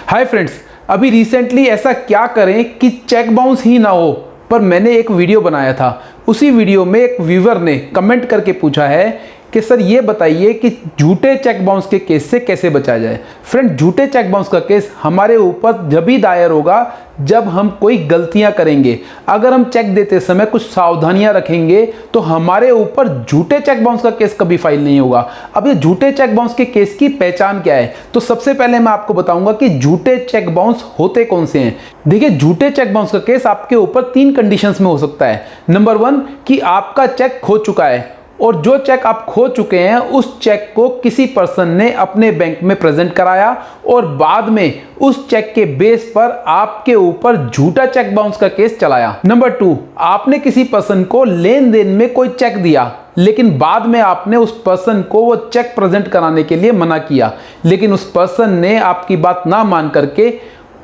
Hi friends, अभी recently ऐसा क्या करें कि चेक बाउंस ही ना हो, पर मैंने एक वीडियो बनाया था। उसी वीडियो में एक व्यूअर ने कमेंट करके पूछा है कि सर ये बताइए कि झूठे चेक बाउंस के केस से कैसे बचा जाए। फ्रेंड, झूठे चेक बाउंस का केस हमारे ऊपर जब ही दायर होगा जब हम कोई गलतियां करेंगे। अगर हम चेक देते समय कुछ सावधानियां रखेंगे तो हमारे ऊपर झूठे चेक बाउंस का केस कभी फाइल नहीं होगा। अब ये झूठे चेक बाउंस के केस की पहचान क्या है, तो सबसे पहले मैं आपको बताऊंगा कि झूठे चेक बाउंस होते कौन से हैं। देखिए, झूठे चेक बाउंस का केस आपके ऊपर 3 कंडीशंस में हो सकता है। नंबर 1 कि आपका चेक खो चुका है और जो चेक आप खो चुके हैं उस चेक को किसी पर्सन ने अपने बैंक में प्रेजेंट कराया और बाद में उस चेक के बेस पर आपके ऊपर झूठा चेक बाउंस का केस चलाया। नंबर 2, आपने किसी पर्सन को लेन देन में कोई चेक दिया लेकिन बाद में आपने उस पर्सन को वो चेक प्रेजेंट कराने के लिए मना किया, लेकिन उस पर्सन ने आपकी बात ना मान करके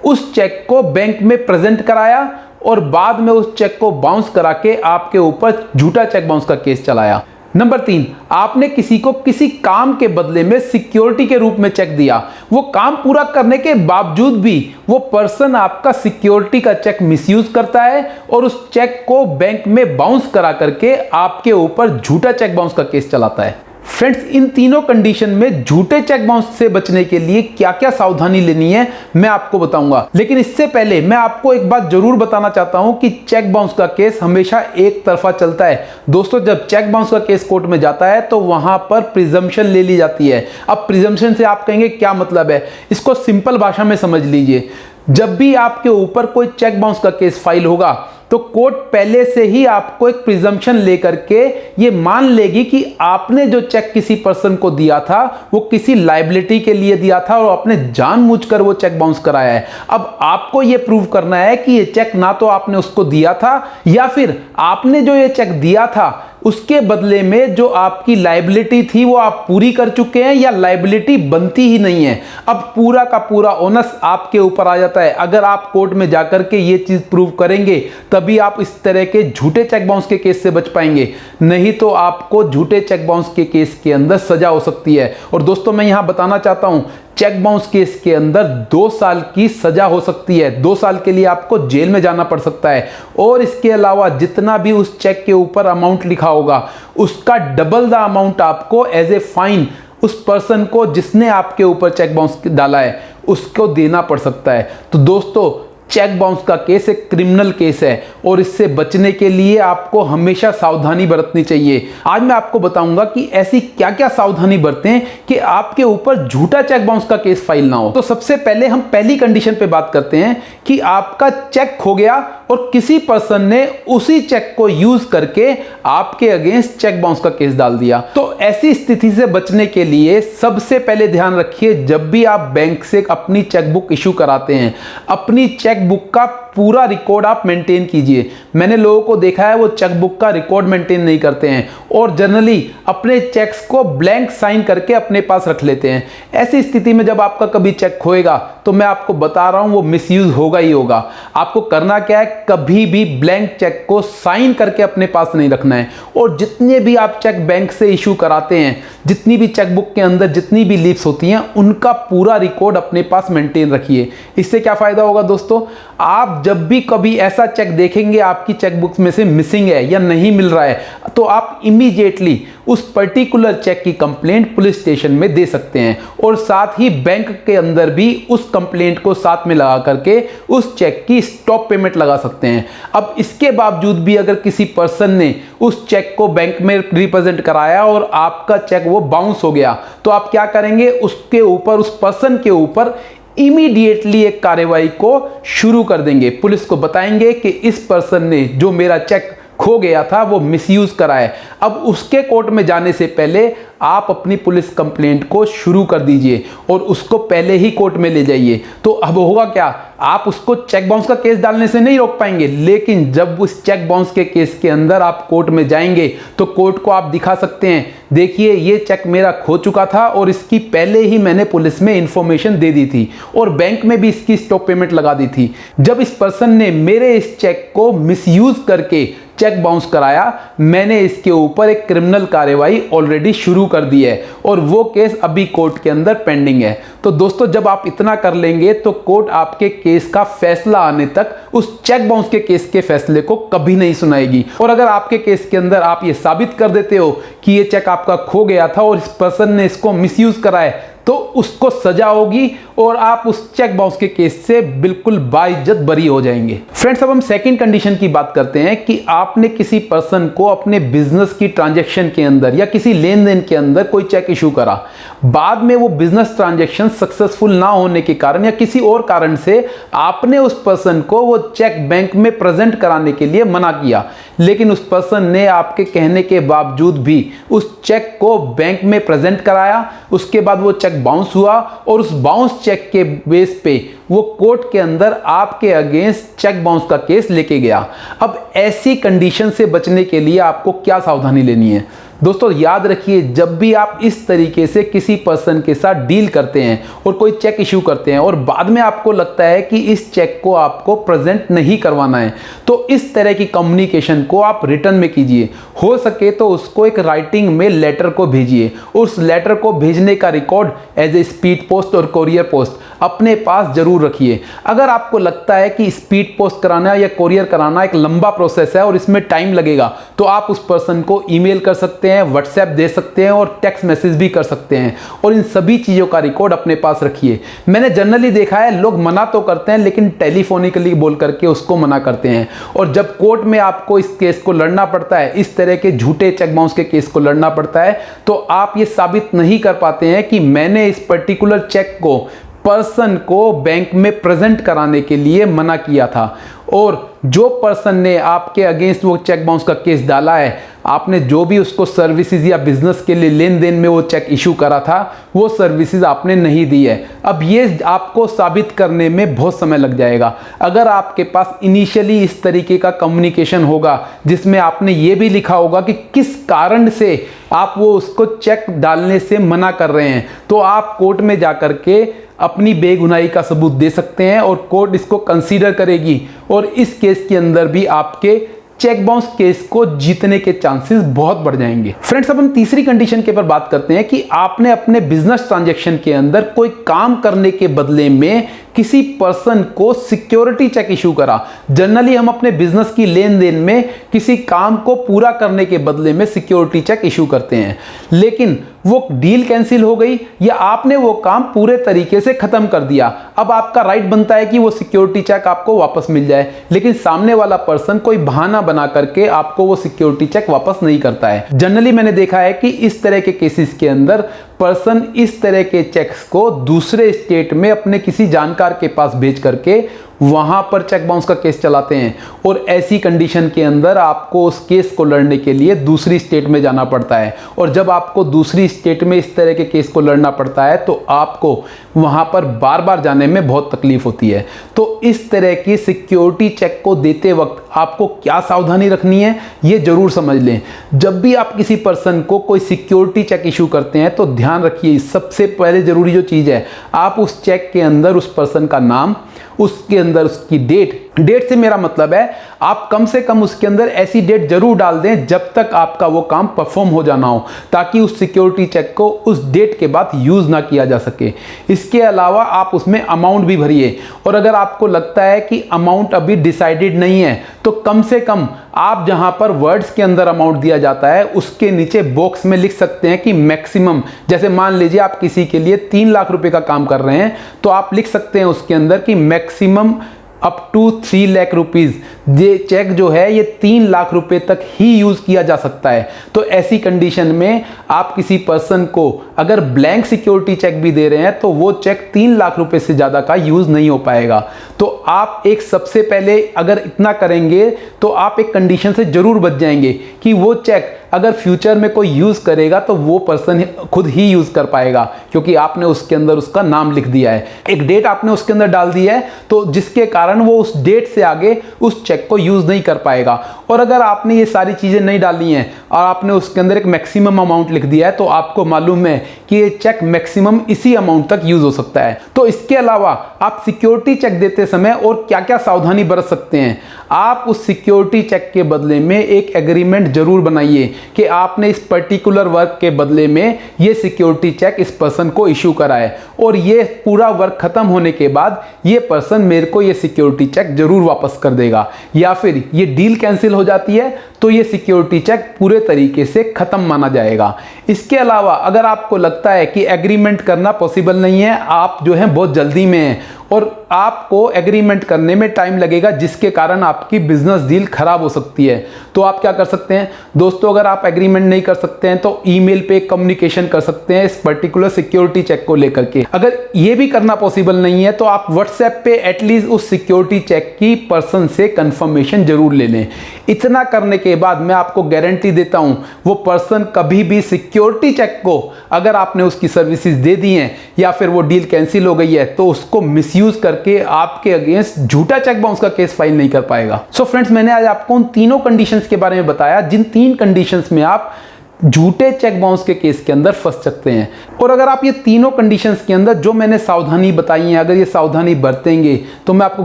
उस चेक को बैंक में प्रेजेंट कराया और बाद में उस चेक को बाउंस करा के आपके ऊपर झूठा चेक बाउंस का केस चलाया। नंबर 3, आपने किसी को किसी काम के बदले में सिक्योरिटी के रूप में चेक दिया। वो काम पूरा करने के बावजूद भी वो पर्सन आपका सिक्योरिटी का चेक मिसयूज करता है और उस चेक को बैंक में बाउंस करा करके आपके ऊपर झूठा चेक बाउंस का केस चलाता है। फ्रेंड्स, इन तीनों कंडीशन में झूठे चेक बाउंस से बचने के लिए क्या क्या सावधानी लेनी है मैं आपको बताऊंगा। लेकिन इससे पहले मैं आपको एक बात जरूर बताना चाहता हूं कि चेक बाउंस का केस हमेशा एक तरफा चलता है। दोस्तों, जब चेक बाउंस का केस कोर्ट में जाता है तो वहां पर प्रिजम्पशन ले ली जाती है। अब प्रिजम्पशन से आप कहेंगे क्या मतलब है, इसको सिंपल भाषा में समझ लीजिए। जब भी आपके ऊपर कोई चेक बाउंस का केस फाइल होगा तो कोर्ट पहले से ही आपको एक प्रिजम्पशन लेकर के ये मान लेगी कि आपने जो चेक किसी पर्सन को दिया था वो किसी लायबिलिटी के लिए दिया था और आपने जानबूझकर वो चेक बाउंस कराया है। अब आपको ये प्रूव करना है कि ये चेक ना तो आपने उसको दिया था या फिर आपने जो ये चेक दिया था उसके बदले में जो आपकी लायबिलिटी थी वो आप पूरी कर चुके हैं या लायबिलिटी बनती ही नहीं है। अब पूरा का पूरा ओनस आपके ऊपर आ जाता है। अगर आप कोर्ट में जाकर के ये चीज प्रूव करेंगे तभी आप इस तरह के झूठे चेक बाउंस के केस से बच पाएंगे, नहीं तो आपको झूठे चेक बाउंस के केस के अंदर सजा हो सकती है। और दोस्तों, मैं यहां बताना चाहता हूं, चेक बाउंस केस के अंदर 2 साल की सजा हो सकती है। 2 साल के लिए आपको जेल में जाना पड़ सकता है और इसके अलावा जितना भी उस चेक के ऊपर अमाउंट लिखा होगा उसका डबल द अमाउंट आपको एज ए फाइन उस पर्सन को जिसने आपके ऊपर चेक बाउंस डाला है उसको देना पड़ सकता है। तो दोस्तों, चेक बाउंस का केस एक क्रिमिनल केस है और इससे बचने के लिए आपको हमेशा सावधानी बरतनी चाहिए। आज मैं आपको बताऊंगा कि ऐसी क्या क्या सावधानी बरतें कि आपके ऊपर झूठा चेक बाउंस का केस फाइल ना हो। तो सबसे पहले हम पहली कंडीशन पे बात करते हैं कि आपका चेक खो गया और किसी पर्सन ने उसी चेक को यूज करके आपके अगेंस्ट चेक बाउंस का केस डाल दिया। तो ऐसी स्थिति से बचने के लिए सबसे पहले ध्यान रखिए, जब भी आप बैंक से अपनी चेकबुक इशू कराते हैं अपनी चेकबुक का पूरा रिकॉर्ड आप मेंटेन कीजिए। मैंने लोगों को देखा है वो चेकबुक का रिकॉर्ड मेंटेन नहीं करते हैं और जनरली अपने चेक्स को ब्लैंक साइन करके अपने पास रख लेते हैं। ऐसी स्थिति में जब आपका कभी चेक खोएगा तो मैं आपको बता रहा हूं वो मिसयूज होगा ही होगा। आपको करना क्या है, कभी भी ब्लैंक चेक को साइन करके अपने पास नहीं रखना है और जितने भी आप चेक बैंक से इशू कराते हैं, जितनी भी चेकबुक के अंदर जितनी भी लीव्स होती हैं उनका पूरा रिकॉर्ड अपने पास मेंटेन रखिए। इससे क्या फायदा होगा दोस्तों, आप जब भी कभी ऐसा चेक देखेंगे आपकी चेकबुक में से मिसिंग है या नहीं मिल रहा है तो आप इमीडिएटली उस पर्टिकुलर चेक की कंप्लेंट पुलिस स्टेशन में दे सकते हैं और साथ ही बैंक के अंदर भी उस कंप्लेंट को साथ में लगा करके उस चेक की स्टॉप पेमेंट लगा सकते हैं। अब इसके बावजूद भी अगर किसी पर्सन ने उस चेक को बैंक में रिप्रेजेंट कराया और आपका चेक वो बाउंस हो गया तो आप क्या करेंगे, उसके ऊपर उस पर्सन के ऊपर इमीडिएटली एक कार्रवाई को शुरू कर देंगे। पुलिस को बताएंगे कि इस पर्सन ने जो मेरा चेक खो गया था वो मिसयूज करा है। अब उसके कोर्ट में जाने से पहले आप अपनी पुलिस कंप्लेंट को शुरू कर दीजिए और उसको पहले ही कोर्ट में ले जाइए। तो अब होगा क्या, आप उसको चेक बाउंस का केस डालने से नहीं रोक पाएंगे, लेकिन जब उस चेक बाउंस के केस के अंदर आप कोर्ट में जाएंगे तो कोर्ट को आप दिखा सकते हैं, देखिए ये चेक मेरा खो चुका था और इसकी पहले ही मैंने पुलिस में इंफॉर्मेशन दे दी थी और बैंक में भी इसकी स्टॉप पेमेंट लगा दी थी। जब इस पर्सन ने मेरे इस चेक को मिसयूज करके चेक बाउंस कराया, मैंने इसके ऊपर एक क्रिमिनल कार्रवाई ऑलरेडी शुरू कर दी है और वो केस अभी कोर्ट के अंदर पेंडिंग है। तो दोस्तों जब आप इतना कर लेंगे तो कोर्ट आपके केस का फैसला आने तक उस चेक बाउंस के केस के फैसले को कभी नहीं सुनाएगी। और अगर आपके केस के अंदर आप ये साबित कर देते हो कि ये चेक आपका खो गया था और इस पर्सन ने इसको मिसयूज करा है, तो उसको सजा होगी और आप उस चेक बाउंस के केस से बिल्कुल बाइज्जत बरी हो जाएंगे। फ्रेंड्स अब हम सेकंड कंडीशन की बात करते हैं कि आपने किसी पर्सन को अपने बिजनेस की ट्रांजैक्शन के अंदर या किसी लेन देन के अंदर कोई चेक इशू करा, बाद में वो बिजनेस ट्रांजैक्शन सक्सेसफुल ना होने के कारण या किसी और कारण से आपने उस पर्सन को वो चेक बैंक में प्रेजेंट कराने के लिए मना किया, लेकिन उस पर्सन ने आपके कहने के बावजूद भी उस चेक को बैंक में प्रेजेंट कराया। उसके बाद वो चेक बाउंस हुआ और उस बाउंस चेक के बेस पे वो कोर्ट के अंदर आपके अगेंस्ट चेक बाउंस का केस लेके गया। अब ऐसी कंडीशन से बचने के लिए आपको क्या सावधानी लेनी है? दोस्तों याद रखिए, जब भी आप इस तरीके से किसी पर्सन के साथ डील करते हैं और कोई चेक इशू करते हैं और बाद में आपको लगता है कि इस चेक को आपको प्रेजेंट नहीं करवाना है, तो इस तरह की कम्युनिकेशन को आप रिटर्न में कीजिए। हो सके तो उसको एक राइटिंग में लेटर को भेजिए। उस लेटर को भेजने का record as a speed post और कोरियर पोस्ट अपने पास जरूर रखिए। अगर आपको लगता है कि स्पीड पोस्ट कराना या कोरियर कराना एक लंबा प्रोसेस है और इसमें टाइम लगेगा, तो आप उस पर्सन को ईमेल कर सकते हैं, व्हाट्सएप दे सकते हैं और टेक्स्ट मैसेज भी कर सकते हैं और इन सभी चीज़ों का रिकॉर्ड अपने पास रखिए। मैंने जनरली देखा है लोग मना तो करते हैं लेकिन टेलीफोनिकली बोल करके उसको मना करते हैं, और जब कोर्ट में आपको इस केस को लड़ना पड़ता है, इस तरह के झूठे चेक बाउंस के केस को लड़ना पड़ता है, तो आप ये साबित नहीं कर पाते हैं कि मैंने इस पर्टिकुलर चेक को पर्सन को बैंक में प्रेजेंट कराने के लिए मना किया था, और जो पर्सन ने आपके अगेंस्ट वो चेक बाउंस का केस डाला है, आपने जो भी उसको सर्विसेज या बिजनेस के लिए लेन देन में वो चेक इशू करा था, वो सर्विसेज आपने नहीं दी है। अब ये आपको साबित करने में बहुत समय लग जाएगा। अगर आपके पास इनिशियली इस तरीके का कम्युनिकेशन होगा जिसमें आपने ये भी लिखा होगा कि किस कारण से आप वो उसको चेक डालने से मना कर रहे हैं, तो आप कोर्ट में जाकर के अपनी बेगुनाही का सबूत दे सकते हैं और कोर्ट इसको कंसीडर करेगी और इस केस के अंदर भी आपके चेक बाउंस केस को जीतने के चांसेस बहुत बढ़ जाएंगे। फ्रेंड्स अब हम तीसरी कंडीशन के ऊपर बात करते हैं कि आपने अपने बिजनेस ट्रांजैक्शन के अंदर कोई काम करने के बदले में किसी पर्सन को सिक्योरिटी चेक इशू करा। जनरली हम अपने बिजनेस की लेन देन में किसी काम को पूरा करने के बदले में सिक्योरिटी चेक इशू करते हैं, लेकिन वो डील कैंसिल हो गई या आपने वो काम पूरे तरीके से खत्म कर दिया। अब आपका राइट बनता है कि वो सिक्योरिटी चेक आपको वापस मिल जाए, लेकिन सामने वाला पर्सन कोई बहाना बना करके आपको वो सिक्योरिटी चेक वापस नहीं करता है। जनरली मैंने देखा है कि इस तरह के केसेस के अंदर पर्सन इस तरह के चेक्स को दूसरे स्टेट में अपने किसी जानकार के पास भेज करके वहां पर चेक बाउंस का केस चलाते हैं, और ऐसी कंडीशन के अंदर आपको उस केस को लड़ने के लिए दूसरी स्टेट में जाना पड़ता है, और जब आपको दूसरी स्टेट में इस तरह के केस को लड़ना पड़ता है तो आपको वहां पर बार बार जाने में बहुत तकलीफ होती है। तो इस तरह की सिक्योरिटी चेक को देते वक्त आपको क्या सावधानी रखनी है ये जरूर समझ लें। जब भी आप किसी पर्सन को कोई सिक्योरिटी चेक इशू करते हैं तो ध्यान रखिए, सबसे पहले जरूरी जो चीज़ है, आप उस चेक के अंदर उस पर्सन का नाम, उसके अंदर उसकी डेट से मेरा मतलब है आप कम से कम उसके अंदर ऐसी डेट जरूर डाल दें जब तक आपका वो काम परफॉर्म हो जाना हो, ताकि उस सिक्योरिटी चेक को उस डेट के बाद यूज ना किया जा सके। इसके अलावा आप उसमें अमाउंट भी भरिए, और अगर आपको लगता है कि अमाउंट अभी डिसाइडेड नहीं है तो कम से कम आप जहां पर वर्ड्स के अंदर अमाउंट दिया जाता है उसके नीचे बॉक्स में लिख सकते हैं कि मैक्सिमम, जैसे मान लीजिए आप किसी के लिए 3 लाख रुपए का काम कर रहे हैं तो आप लिख सकते हैं उसके अंदर कि maximum up to 3 lakh rupees, ये चेक जो है ये 3 लाख रुपए तक ही यूज़ किया जा सकता है। तो ऐसी कंडीशन में आप किसी पर्सन को अगर ब्लैंक सिक्योरिटी चेक भी दे रहे हैं तो वो चेक 3 लाख रुपए से ज़्यादा का यूज़ नहीं हो पाएगा। तो आप एक सबसे पहले अगर इतना करेंगे तो आप एक कंडीशन से ज़रूर बच जाएंगे कि वो चेक अगर फ्यूचर में कोई यूज़ करेगा तो वो पर्सन खुद ही यूज़ कर पाएगा, क्योंकि आपने उसके अंदर उसका नाम लिख दिया है, एक डेट आपने उसके अंदर डाल दी है, तो जिसके कारण कारण वो उस डेट से आगे उस चेक को यूज़ नहीं कर पाएगा। और अगर आपने ये सारी चीज़ें नहीं डाली हैं और आपने उसके अंदर एक मैक्सिमम अमाउंट लिख दिया है, तो आपको मालूम है कि ये चेक मैक्सिमम इसी अमाउंट तक यूज़ हो सकता है। तो इसके अलावा आप सिक्योरिटी चेक देते समय और क्या क्या सावधानी बरत सकते हैं, आप उस सिक्योरिटी चेक के बदले में एक एग्रीमेंट जरूर बनाइए कि आपने इस पर्टिकुलर वर्क के बदले में ये सिक्योरिटी चेक इस पर्सन को इशू करा है और ये पूरा वर्क खत्म होने के बाद ये पर्सन मेरे को ये सिक्योरिटी चेक जरूर वापस कर देगा, या फिर ये डील कैंसिल हो जाती है तो ये सिक्योरिटी चेक पूरे तरीके से खत्म माना जाएगा। इसके अलावा अगर आपको लगता है कि एग्रीमेंट करना पॉसिबल नहीं है, आप जो है बहुत जल्दी में हैं और आपको एग्रीमेंट करने में टाइम लगेगा जिसके कारण आपकी बिजनेस डील खराब हो सकती है, तो आप क्या कर सकते हैं दोस्तों, अगर आप एग्रीमेंट नहीं कर सकते हैं तो ईमेल पे कम्युनिकेशन कर सकते हैं इस पर्टिकुलर सिक्योरिटी चेक को लेकर के। अगर ये भी करना पॉसिबल नहीं है तो आप व्हाट्सएप पे एटलीस्ट उस सिक्योरिटी चेक की पर्सन से कंफर्मेशन जरूर ले लें। इतना करने के बाद मैं आपको गारंटी देता हूं वो पर्सन कभी भी सिक्योरिटी चेक को, अगर आपने उसकी सर्विसेज दे दी हैं या फिर वो डील कैंसिल हो गई है, तो उसको मिसयूज करके आपके अगेंस्ट झूठा चेक बाउंस का केस फाइल नहीं कर पाएगा। सो फ्रेंड्स, मैंने आज आपको उन तीनों कंडीशंस के बारे में बताया जिन 3 कंडीशंस में आप झूठे चेक बाउंस के केस के अंदर फंस सकते हैं। और अगर आप ये तीनों कंडीशंस के अंदर जो मैंने सावधानी बताई है, अगर ये सावधानी बरतेंगे तो मैं आपको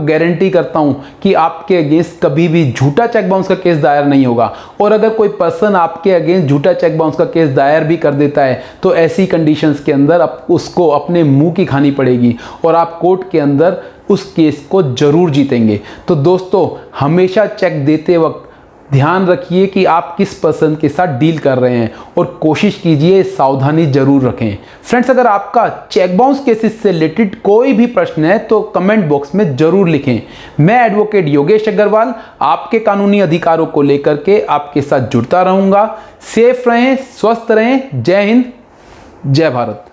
गारंटी करता हूं कि आपके अगेंस्ट कभी भी झूठा चेक बाउंस का केस दायर नहीं होगा। और अगर कोई पर्सन आपके अगेंस्ट झूठा चेक बाउंस का केस दायर भी कर देता है तो ऐसी कंडीशंस के अंदर उसको अपने मुंह की खानी पड़ेगी और आप कोर्ट के अंदर उस केस को जरूर जीतेंगे। तो दोस्तों, हमेशा चेक देते वक्त ध्यान रखिए कि आप किस पर्सन के साथ डील कर रहे हैं और कोशिश कीजिए सावधानी जरूर रखें। फ्रेंड्स, अगर आपका चेक बाउंस केसेस से रिलेटेड कोई भी प्रश्न है तो कमेंट बॉक्स में जरूर लिखें। मैं एडवोकेट योगेश अग्रवाल आपके कानूनी अधिकारों को लेकर के आपके साथ जुड़ता रहूंगा। सेफ रहें, स्वस्थ रहें। जय हिंद, जय भारत।